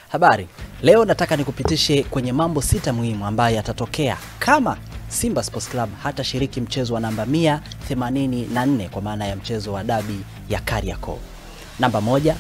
Habari, leo nataka nikupitishe kwenye mambo 6 muhimu ambayo yatatokea kama Simba Sports Club hata shiriki mchezo wa namba 184 kwa maana ya mchezo wa dabi ya Kariakoo. Namba 1,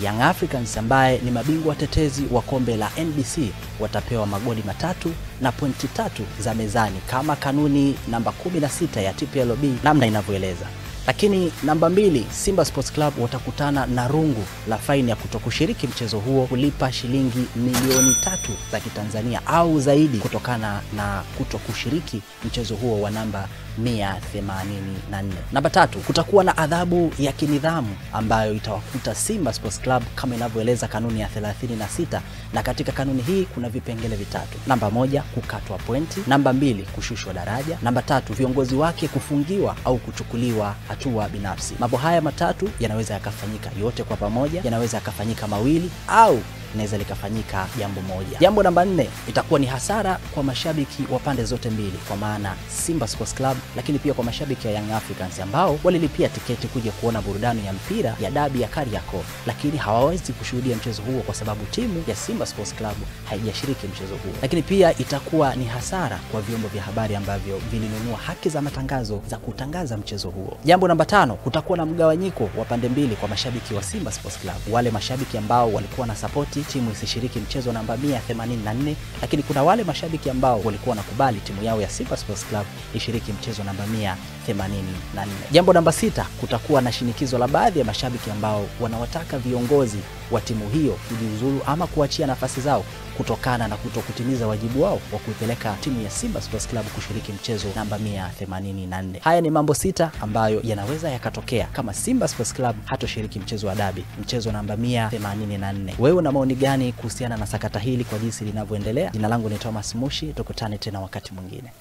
Young Africans ambaye ni mabingwa watetezi wa kombe la NBC watapewa magoli 3 na pointi 3 za mezani kama kanuni namba 16 ya TPLB namna inavyoeleza. Lakini namba 2, Simba Sports Club watakutana na rungu la faini ya kutokushiriki mchezo huo, kulipa shilingi milioni 3 za Kitanzania au zaidi kutokana na kutokushiriki mchezo huo wa namba 184. Namba 3, kutakuwa na adhabu ya kinidhamu ambayo itawakuta Simba Sports Club kama inavyoeleza kanuni ya 36, na katika kanuni hii kuna vipengele vitatu. Namba 1, kukatwa pointi. Namba 2, kushushwa daraja. Namba 3, viongozi wake kufungiwa au kuchukuliwa hatua binafsi. Mambo haya matatu yanaweza yakafanyika yote kwa pamoja, yanaweza yakafanyika mawili au inaweza likafanyika jambo moja. Jambo namba 4, itakuwa ni hasara kwa mashabiki wa pande zote mbili, kwa maana Simba Sports Club lakini pia kwa mashabiki ya Young Africans ambao walilipia tiketi kuja kuona burudani ya mpira ya dabi ya Kariakoo, lakini hawawezi kushuhudia mchezo huo kwa sababu timu ya Simba Sports Club haijashiriki mchezo huo. Lakini pia itakuwa ni hasara kwa vyombo vya habari ambavyo vilinunua haki za matangazo za kutangaza mchezo huo. Jambo namba 5, kutakuwa na mgawanyiko wa pande mbili kwa mashabiki wa Simba Sports Club. Wale mashabiki ambao walikuwa na support timu isishiriki mchezo namba 184, lakini kuna wale mashabiki ambao walikuwa nakubali timu yao ya Simba Sports Club ishiriki mchezo namba 184. Jambo namba 6, kutakuwa na shinikizo la baadhi ya mashabiki ambao wanawataka viongozi wa timu hiyo kujiuzulu ama kuachia nafasi zao kutokana na kutokutimiza wajibu wao wa kuipeleka timu ya Simba Sports Club kushiriki mchezo namba 184. Haya ni mambo 6 ambayo yanaweza yakatokea kama Simba Sports Club hatoshiriki mchezo wa dabi, mchezo namba 184. Wewe una maoni gani kuhusiana na sakata hili kwa jinsi linavyoendelea? Jina langu ni Thomas Mushi, tukutane tena wakati mwingine.